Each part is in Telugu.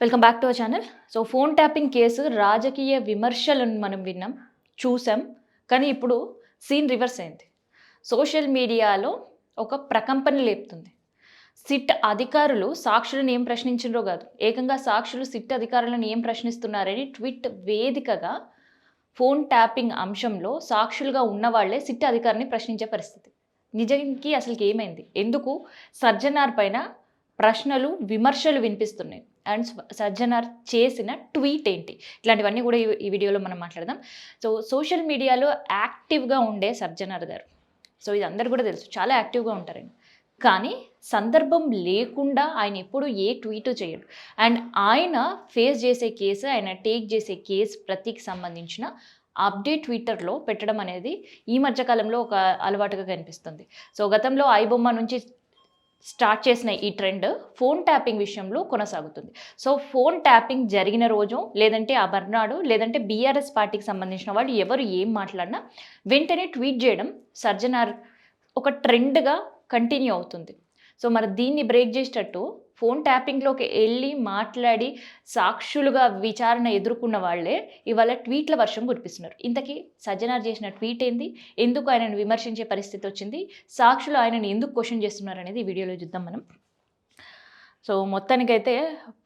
Welcome back to our channel. So phone tapping case రాజకీయ విమర్శలను మనం విన్నాం, చూసాం. కానీ ఇప్పుడు సీన్ రివర్స్ అయింది. సోషల్ మీడియాలో ఒక ప్రకంపన లేపుతుంది. సిట్ అధికారులు సాక్షులను ఏం ప్రశ్నించిండ్రో కాదు, ఏకంగా సాక్షులు సిట్ అధికారులను ఏం ప్రశ్నిస్తున్నారని ట్విట్ వేదికగా ఫోన్ ట్యాపింగ్ అంశంలో సాక్షులుగా ఉన్నవాళ్లే సిట్ అధికారిని ప్రశ్నించే పరిస్థితి. నిజానికి అసలుకి ఏమైంది, ఎందుకు సజ్జనార్ పైన ప్రశ్నలు విమర్శలు వినిపిస్తున్నాయి అండ్ సజ్జనార్ చేసిన ట్వీట్ ఏంటి, ఇట్లాంటివన్నీ కూడా ఈ వీడియోలో మనం మాట్లాడదాం. సో సోషల్ మీడియాలో యాక్టివ్గా ఉండే సజ్జనార్ గారు, సో ఇది అందరు కూడా తెలుసు, చాలా యాక్టివ్గా ఉంటారండి. కానీ సందర్భం లేకుండా ఆయన ఎప్పుడు ఏ ట్వీట్ చేయడు. అండ్ ఆయన ఫేస్ చేసే కేసు, ఆయన టేక్ చేసే కేసు ప్రతికి సంబంధించిన అప్డేట్ ట్విట్టర్లో పెట్టడం అనేది ఈ మధ్యకాలంలో ఒక అలవాటుగా కనిపిస్తుంది. సో గతంలో ఐబొమ్మ నుంచి స్టార్ట్ చేసిన ఈ ట్రెండ్ ఫోన్ ట్యాపింగ్ విషయంలో కొనసాగుతుంది. సో ఫోన్ ట్యాపింగ్ జరిగిన రోజు, లేదంటే ఆ మర్నాడు, లేదంటే బీఆర్ఎస్ పార్టీకి సంబంధించిన వాళ్ళు ఎవరు ఏం మాట్లాడినా వెంటనే ట్వీట్ చేయడం సజ్జనార్ ఒక ట్రెండ్గా కంటిన్యూ అవుతుంది. సో మరి దీన్ని బ్రేక్ చేసేటట్టు ఫోన్ ట్యాపింగ్లోకి వెళ్ళి మాట్లాడి సాక్షులుగా విచారణ ఎదుర్కొన్న వాళ్ళే ఇవాళ ట్వీట్ల వర్షం కురిపిస్తున్నారు. ఇంతకీ సజ్జనార్ చేసిన ట్వీట్ ఏంది, ఎందుకు ఆయనను విమర్శించే పరిస్థితి వచ్చింది, సాక్షులు ఆయనను ఎందుకు క్వశ్చన్ చేస్తున్నారు అనేది ఈ వీడియోలో చూద్దాం మనం. సో మొత్తానికైతే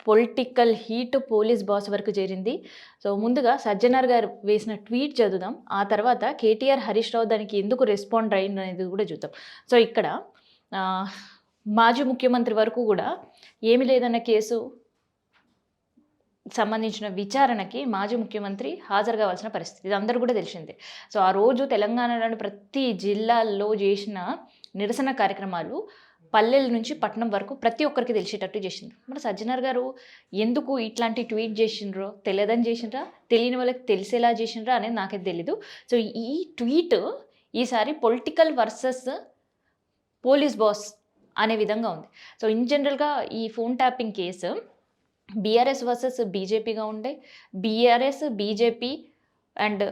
పొలిటికల్ హీట్ పోలీస్ బాస్ వరకు చేరింది. సో ముందుగా సజ్జనార్ గారు వేసిన ట్వీట్ చదువుదాం, ఆ తర్వాత కేటీఆర్ హరీష్ రావు దానికి ఎందుకు రెస్పాండ్ అయ్యింది అనేది కూడా చూద్దాం. సో ఇక్కడ మాజీ ముఖ్యమంత్రి వరకు కూడా ఏమి లేదన్న కేసు సంబంధించిన విచారణకి మాజీ ముఖ్యమంత్రి హాజరు కావాల్సిన పరిస్థితి, ఇది అందరూ కూడా తెలిసిందే. సో ఆ రోజు తెలంగాణలోని ప్రతి జిల్లాల్లో చేసిన నిరసన కార్యక్రమాలు పల్లెల నుంచి పట్టణం వరకు ప్రతి ఒక్కరికి తెలిసేటట్టు చేసిండ్రు. మరి సజ్జనార్ గారు ఎందుకు ఇట్లాంటి ట్వీట్ చేసిండ్రో, తెలియదని చేసిండ్రా, తెలియని వాళ్ళకి తెలిసేలా చేసిండ్రా అనేది నాకైతే తెలీదు. సో ఈ ట్వీట్ ఈసారి పొలిటికల్ వర్సెస్ పోలీస్ బాస్ అనే విధంగా ఉంది. సో ఇన్ జనరల్గా ఈ phone tapping case BRS versus బీజేపీగా ఉండే, BRS BJP and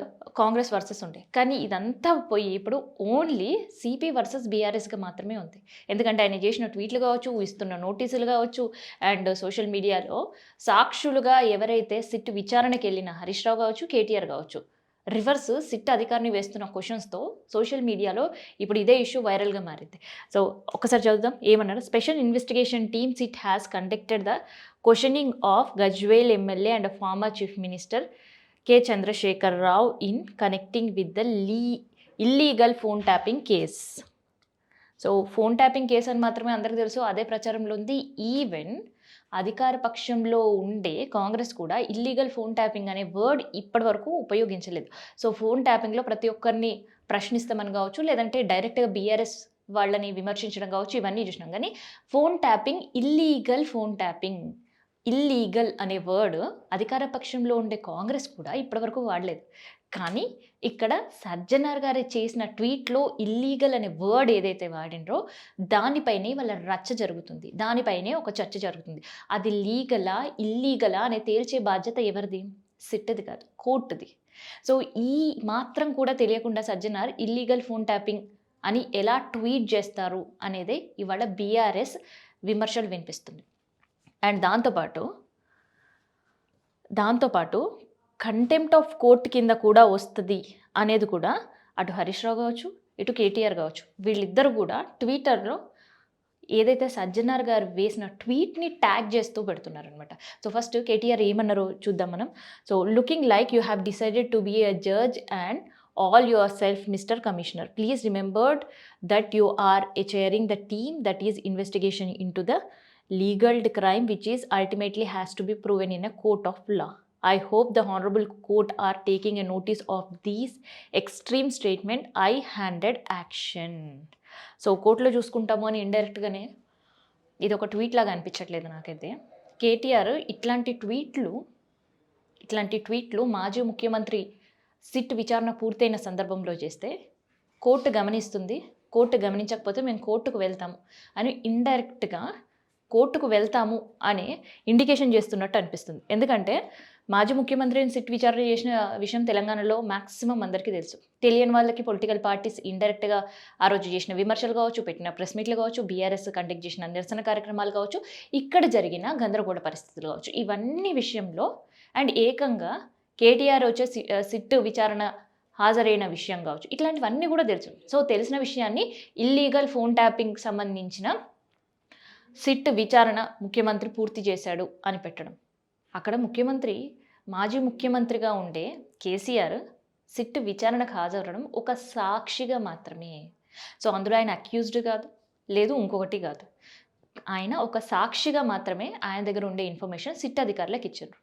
Congress versus ఉండే. కానీ ఇదంతా పోయి ఇప్పుడు ఓన్లీ సిపి వర్సెస్ బీఆర్ఎస్గా మాత్రమే ఉంది. ఎందుకంటే ఆయన చేసిన ట్వీట్లు కావచ్చు, ఇస్తున్న నోటీసులు కావచ్చు, అండ్ సోషల్ మీడియాలో సాక్షులుగా ఎవరైతే సిట్ విచారణకి వెళ్ళిన హరీష్ రావు కావచ్చు, కేటీఆర్ కావచ్చు, రివర్స్ సిట్ అధికారిని వేస్తున్న క్వశ్చన్స్తో సోషల్ మీడియాలో ఇప్పుడు ఇదే ఇష్యూ వైరల్గా మారింది. సో ఒకసారి చదువుదాం ఏమన్నారు. Special investigation team SIT has conducted the questioning of Gajwel MLA and former chief minister K Chandrashekar Rao in connecting with the illegal phone tapping case. So phone tapping case అని మాత్రమే అందరికీ తెలుసు, అదే ప్రచారంలో ఉంది. ఈవెన్ అధికార పక్షంలో ఉండే కాంగ్రెస్ కూడా ఇల్లీగల్ ఫోన్ ట్యాపింగ్ అనే వర్డ్ ఇప్పటి వరకు ఉపయోగించలేదు. సో ఫోన్ ట్యాపింగ్లో ప్రతి ఒక్కరిని ప్రశ్నిస్తామని కావచ్చు, లేదంటే డైరెక్ట్గా బీఆర్ఎస్ వాళ్ళని విమర్శించడం కావచ్చు, ఇవన్నీ చూసినాం. కానీ phone tapping, illegal phone tapping, illegal అనే వర్డ్ అధికార పక్షంలో ఉండే కాంగ్రెస్ కూడా ఇప్పటివరకు వాడలేదు. కానీ ఇక్కడ సజ్జనార్ గారు చేసిన ట్వీట్లో ఇల్లీగల్ అనే వర్డ్ ఏదైతే వాడినరో దానిపైనే వాళ్ళ రచ్చ జరుగుతుంది, దానిపైనే ఒక చర్చ జరుగుతుంది. అది లీగలా ఇల్లీగలా అనే తేల్చే బాధ్యత ఎవరిది? సిట్టది కాదు, కోర్టుది. సో ఈ మాత్రం కూడా తెలియకుండా సజ్జనార్ ఇల్లీగల్ ఫోన్ ట్యాపింగ్ అని ఎలా ట్వీట్ చేస్తారు అనేదే ఇవాళ బీఆర్ఎస్ విమర్శలు వినిపిస్తుంది. అండ్ దాంతోపాటు కంటెంప్ట్ ఆఫ్ కోర్ట్ కింద కూడా వస్తుంది అనేది కూడా అటు హరీష్ రావు కావచ్చు, ఇటు కేటీఆర్ కావచ్చు, వీళ్ళిద్దరు కూడా ట్విట్టర్లో ఏదైతే సజ్జనార్ గారు వేసిన ట్వీట్ని ట్యాగ్ చేస్తూ పెడుతున్నారనమాట. సో ఫస్ట్ కేటీఆర్ ఏమన్నారో చూద్దాం మనం. So looking like you have decided to be a judge and all yourself, Mr. Commissioner. Please remember that you are chairing the team that is investigation into the legal crime which is ultimately has to be proven in a court of law. I hope the honorable court are taking a notice of these extreme statement I-handed action. So కోర్టులో చూసుకుంటాము అని ఇండైరెక్ట్గానే ఇది ఒక ట్వీట్ లాగా అనిపించట్లేదు నాకైతే. కేటీఆర్ ఇట్లాంటి ట్వీట్లు మాజీ ముఖ్యమంత్రి సిట్ విచారణ పూర్తయిన సందర్భంలో చేస్తే కోర్టు గమనిస్తుంది, కోర్టు గమనించకపోతే మేము కోర్టుకు వెళ్తాము అని ఇండైరెక్ట్గా కోర్టుకు వెళ్తాము అనే ఇండికేషన్ చేస్తున్నట్టు అనిపిస్తుంది. ఎందుకంటే మాజీ ముఖ్యమంత్రిని సిట్ విచారణ చేసిన విషయం తెలంగాణలో మాక్సిమం అందరికీ తెలుసు. తెలియని వాళ్ళకి పొలిటికల్ పార్టీస్ ఇండైరెక్ట్‌గా ఆ రోజు చేసిన విమర్శలు కావచ్చు, పెట్టిన ప్రెస్ మీట్లు కావచ్చు, బీఆర్ఎస్ కండక్ట్ చేసిన నిరసన కార్యక్రమాలు కావచ్చు, ఇక్కడ జరిగిన గందరగోళ పరిస్థితులు కావచ్చు. ఇవన్నీ విషయంలో అండ్ ఏకంగా కేటీఆర్ వచ్చే సిట్ విచారణ హాజరైన విషయం కావచ్చు. ఇట్లాంటివన్నీ కూడా తెలుసు. సో, తెలిసిన విషయాన్ని ఇల్లీగల్ ఫోన్ ట్యాపింగ్‌కి సంబంధించిన సిట్ విచారణ ముఖ్యమంత్రి పూర్తి చేశాడు అని పెట్టడం. అక్కడ మాజీ ముఖ్యమంత్రిగా ఉండే కేసీఆర్ సిట్ విచారణకు హాజరవడం ఒక సాక్షిగా మాత్రమే. సో, అందులో ఆయన అక్యూజ్డ్ కాదు, లేదు ఇంకొకటి కాదు. ఆయన ఒక సాక్షిగా మాత్రమే ఆయన దగ్గర ఉండే ఇన్ఫర్మేషన్ సిట్ అధికారులకు ఇచ్చారు.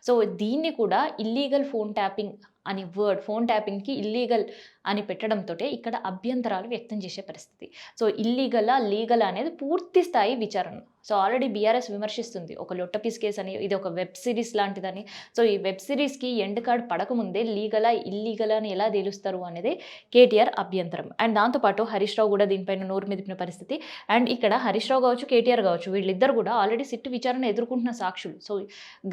సో, దీన్ని కూడా ఇల్లీగల్ ఫోన్ ట్యాపింగ్ అని ఫోన్ ట్యాపింగ్‌కి ఇల్లీగల్ అని పెట్టడంతోటే ఇక్కడ అభ్యంతరాలు వ్యక్తం చేసే పరిస్థితి. సో, ఇల్లీగలా, లీగలా అనేది పూర్తి స్థాయి విచారణ. సో, ఆల్రెడీ బీఆర్ఎస్ విమర్శిస్తుంది. ఒక లొట్టపీస్ కేసు అని, ఇది ఒక వెబ్ సిరీస్ లాంటిదని. సో, ఈ వెబ్ సిరీస్‌కి ఎండ్ కార్డ్ పడకముందే లీగలా, ఇల్లీగలా అని ఎలా తేలుస్తారు అనేది కేటీఆర్ అభ్యంతరం. అండ్ దాంతోపాటు హరీష్ రావు కూడా దీనిపైన నోరు మెదిపిన పరిస్థితి. అండ్ ఇక్కడ హరీష్ రావు కావచ్చు, కేటీఆర్ కావచ్చు, వీళ్ళిద్దరు కూడా ఆల్రెడీ సిట్ విచారణ ఎదుర్కొంటున్న సాక్షులు. సో,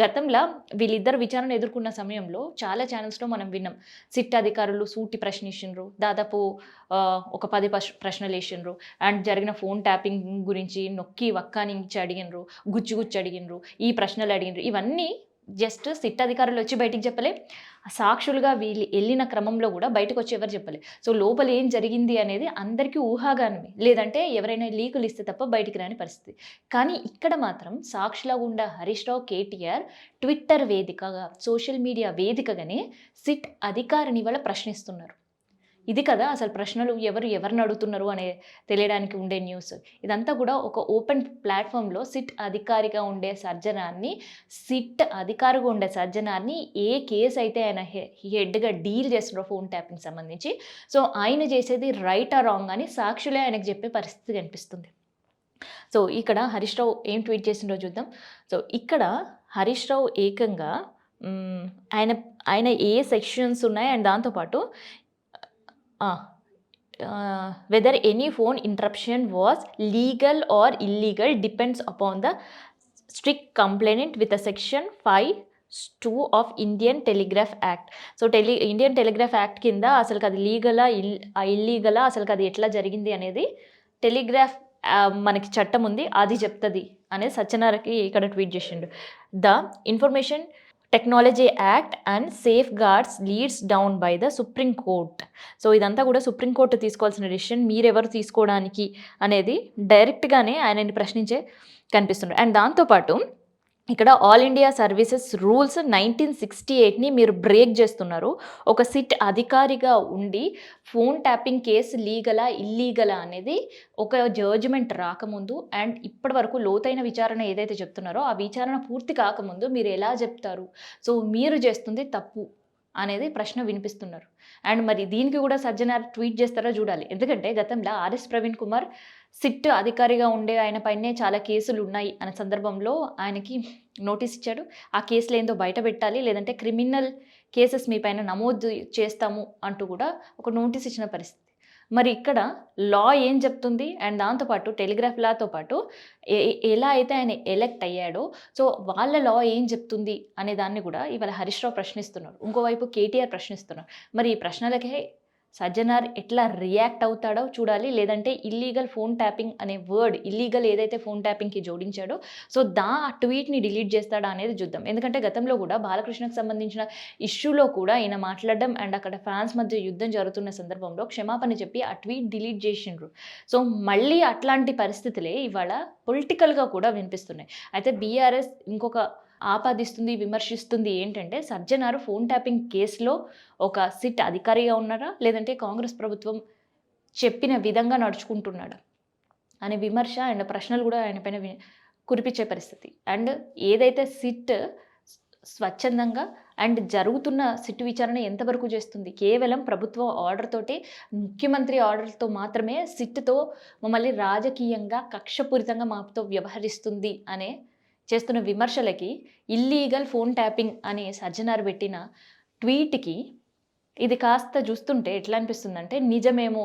గతంలో వీళ్ళిద్దరు విచారణ ఎదుర్కొన్న సమయంలో చాలా ఛానల్స్‌లో మనం విన్నాం. సిట్ అధికారులు సూటి ప్రశ్నించిండ్రు. దాదాపు ఒక 10 ప్రశ్నలు వేసిండ్రు. అండ్ జరిగిన ఫోన్ ట్యాపింగ్ గురించి నొక్కి వక్కానించి అడిగినరు, గుచ్చి అడిగినరు, ఈ ప్రశ్నలు అడిగినరు. ఇవన్నీ జస్ట్ సిట్ అధికారులు వచ్చి బయటికి చెప్పలే, సాక్షులుగా వీళ్ళు వెళ్ళిన క్రమంలో కూడా బయటకు వచ్చి ఎవరు చెప్పలే. సో, లోపల ఏం జరిగింది అనేది అందరికీ ఊహాగానమే, లేదంటే ఎవరైనా లీకులు ఇస్తే తప్ప బయటికి రాని పరిస్థితి. కానీ ఇక్కడ మాత్రం సాక్షులా గుండా హరీష్ రావు, కేటీఆర్ ట్విట్టర్ వేదికగా, సోషల్ మీడియా వేదికగానే సిట్ అధికారిని వాళ్ళ ప్రశ్నిస్తున్నారు. ఇది కదా అసలు ప్రశ్నలు ఎవరిని అడుగుతున్నారు అనే తెలియడానికి ఉండే న్యూస్. ఇదంతా కూడా ఒక ఓపెన్ ప్లాట్ఫామ్లో సిట్ అధికారిగా ఉండే సర్జనాన్ని ఏ కేసు అయితే ఆయన హెడ్గా డీల్ చేస్తున్నారో ఫోన్ ట్యాపింగ్ సంబంధించి, సో ఆయన చేసేది రైట్ ఆ రాంగ్ అని సాక్షులే ఆయనకు చెప్పే పరిస్థితి కనిపిస్తుంది. సో, ఇక్కడ హరీష్ రావు ఏం ట్వీట్ చేసిండో చూద్దాం. సో, ఇక్కడ హరీష్ రావు ఏకంగా ఆయన ఏ సెక్షన్స్ ఉన్నాయి అండ్ దాంతోపాటు whether any phone interruption was legal or illegal depends upon the strict compliance with the section 5(2) of Indian Telegraph Act. So, Indian telegraph act కింద అసలు అది లీగలా, ఇల్లీగలా, అసలు అది ఎట్లా జరిగింది అనేది టెలిగ్రాఫ్ మనకి చట్టం ఉంది, అది చెప్తుంది అనేది సత్యనారాయణకి ఇక్కడ ట్వీట్ చేసిండు. The information technology act and safe guards leads down by the supreme court. So, ఇదంతా కూడా సుప్రీంకోర్టు తీసుకోవాల్సిన డెసిషన్, మీరెవరు తీసుకోవడానికి అనేది డైరెక్ట్గానే ఆయనని ప్రశ్నించే కనిపిస్తున్నారు. అండ్ దాంతోపాటు ఇక్కడ ఆల్ ఇండియా సర్వీసెస్ రూల్స్ 1968ని మీరు బ్రేక్ చేస్తున్నారు. ఒక సిట్ అధికారిగా ఉండి ఫోన్ ట్యాపింగ్ కేసు లీగలా, ఇల్లీగలా అనేది ఒక జడ్జిమెంట్ రాకముందు అండ్ ఇప్పటి వరకు లోతైన విచారణ ఏదైతే చెప్తున్నారో ఆ విచారణ పూర్తి కాకముందు మీరు ఎలా చెప్తారు? సో, మీరు చేస్తుంది తప్పు అనేది ప్రశ్న వినిపిస్తున్నారు. అండ్ మరి దీనికి కూడా సజ్జనార్ ట్వీట్ చేస్తారో చూడాలి. ఎందుకంటే గతంలో ఆర్ఎస్ ప్రవీణ్ కుమార్ సిట్ అధికారిగా ఉండే ఆయన పైనే చాలా కేసులు ఉన్నాయి అనే సందర్భంలో ఆయనకి నోటీస్ ఇచ్చాడు. ఆ కేసులు ఏందో బయట పెట్టాలి, లేదంటే క్రిమినల్ కేసెస్ మీ పైన నమోదు చేస్తాము అంటూ కూడా ఒక నోటీస్ ఇచ్చిన పరిస్థితి. మరి ఇక్కడ లా ఏం చెప్తుంది అండ్ దాంతోపాటు టెలిగ్రాఫ్ లాతో పాటు ఎలా అయితే ఆయన ఎలెక్ట్ అయ్యాడో సో వాళ్ళ లా ఏం చెప్తుంది అనే దాన్ని కూడా ఇవాళ హరీష్ రావు ప్రశ్నిస్తున్నారు. ఇంకోవైపు కేటీఆర్ ప్రశ్నిస్తున్నారు. మరి ఈ ప్రశ్నలకే సజ్జనార్ ఎట్లా రియాక్ట్ అవుతాడో చూడాలి. లేదంటే ఇల్లీగల్ ఫోన్ ట్యాపింగ్ అనే వర్డ్, ఇల్లీగల్ ఏదైతే ఫోన్ ట్యాపింగ్కి జోడించాడో సో ఆ ట్వీట్ని డిలీట్ చేస్తాడా అనేది చూద్దాం. ఎందుకంటే గతంలో కూడా బాలకృష్ణకు సంబంధించిన ఇష్యూలో కూడా ఈయన మాట్లాడడం అండ్ అక్కడ ఫ్యాన్స్ మధ్య యుద్ధం జరుగుతున్న సందర్భంలో క్షమాపణ చెప్పి ఆ ట్వీట్ డిలీట్ చేసిండ్రు. సో మళ్ళీ అట్లాంటి పరిస్థితులే ఇవాళ పొలిటికల్గా కూడా వినిపిస్తున్నాయి. అయితే బీఆర్ఎస్ ఇంకొక ఆపాదిస్తుంది, విమర్శిస్తుంది ఏంటంటే సజ్జనారు ఫోన్ ట్యాపింగ్ కేసులో ఒక సిట్ అధికారిగా ఉన్నారా, లేదంటే కాంగ్రెస్ ప్రభుత్వం చెప్పిన విధంగా నడుచుకుంటున్నాడా అనే విమర్శ అండ్ ప్రశ్నలు కూడా ఆయన పైన కురిపించే పరిస్థితి. అండ్ ఏదైతే సిట్ స్వచ్ఛందంగా అండ్ జరుగుతున్న సిట్ విచారణ ఎంతవరకు చేస్తుంది, కేవలం ప్రభుత్వం ఆర్డర్ తోటి, ముఖ్యమంత్రి ఆర్డర్తో మాత్రమే సిట్తో మమ్మల్ని రాజకీయంగా కక్షపూరితంగా మాతో వ్యవహరిస్తుంది అనే చేస్తున్న విమర్శలకి ఇల్లీగల్ ఫోన్ ట్యాపింగ్ అని సజ్జనార్ పెట్టిన ట్వీట్కి ఇది కాస్త చూస్తుంటే ఎట్లా అనిపిస్తుందంటే నిజమేమో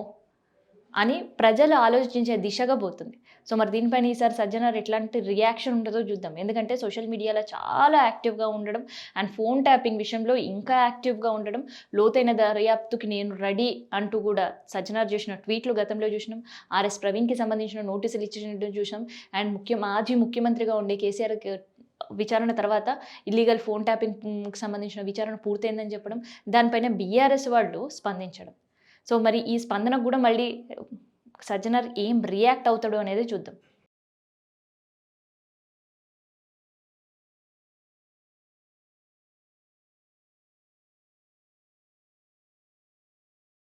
అని ప్రజలు ఆలోచించే దిశగా పోతుంది. సో మరి దీనిపైన ఈసారి సజ్జనార్ ఎట్లాంటి రియాక్షన్ ఉంటుందో చూద్దాం. ఎందుకంటే సోషల్ మీడియాలో చాలా యాక్టివ్‌గా ఉండడం అండ్ ఫోన్ ట్యాపింగ్ విషయంలో ఇంకా యాక్టివ్‌గా ఉండడం, లోతైన దర్యాప్తుకి నేను రెడీ అంటూ కూడా సజ్జనార్ చేసిన ట్వీట్లు గతంలో చూసినాం. ఆర్ఎస్ ప్రవీణ్‌కి సంబంధించిన నోటీసులు ఇచ్చినట్టు చూసాం. అండ్ మాజీ ముఖ్యమంత్రిగా ఉండే కేసీఆర్‌కి విచారణ తర్వాత ఇల్లీగల్ ఫోన్ ట్యాపింగ్‌కి సంబంధించిన విచారణ పూర్తయిందని చెప్పడం, దానిపైన బీఆర్ఎస్ వాళ్ళు స్పందించడం. సో మరి ఈ స్పందనకు కూడా మళ్ళీ సజ్జనార్ ఏం రియాక్ట్ అవుతాడో అనేది చూద్దాం.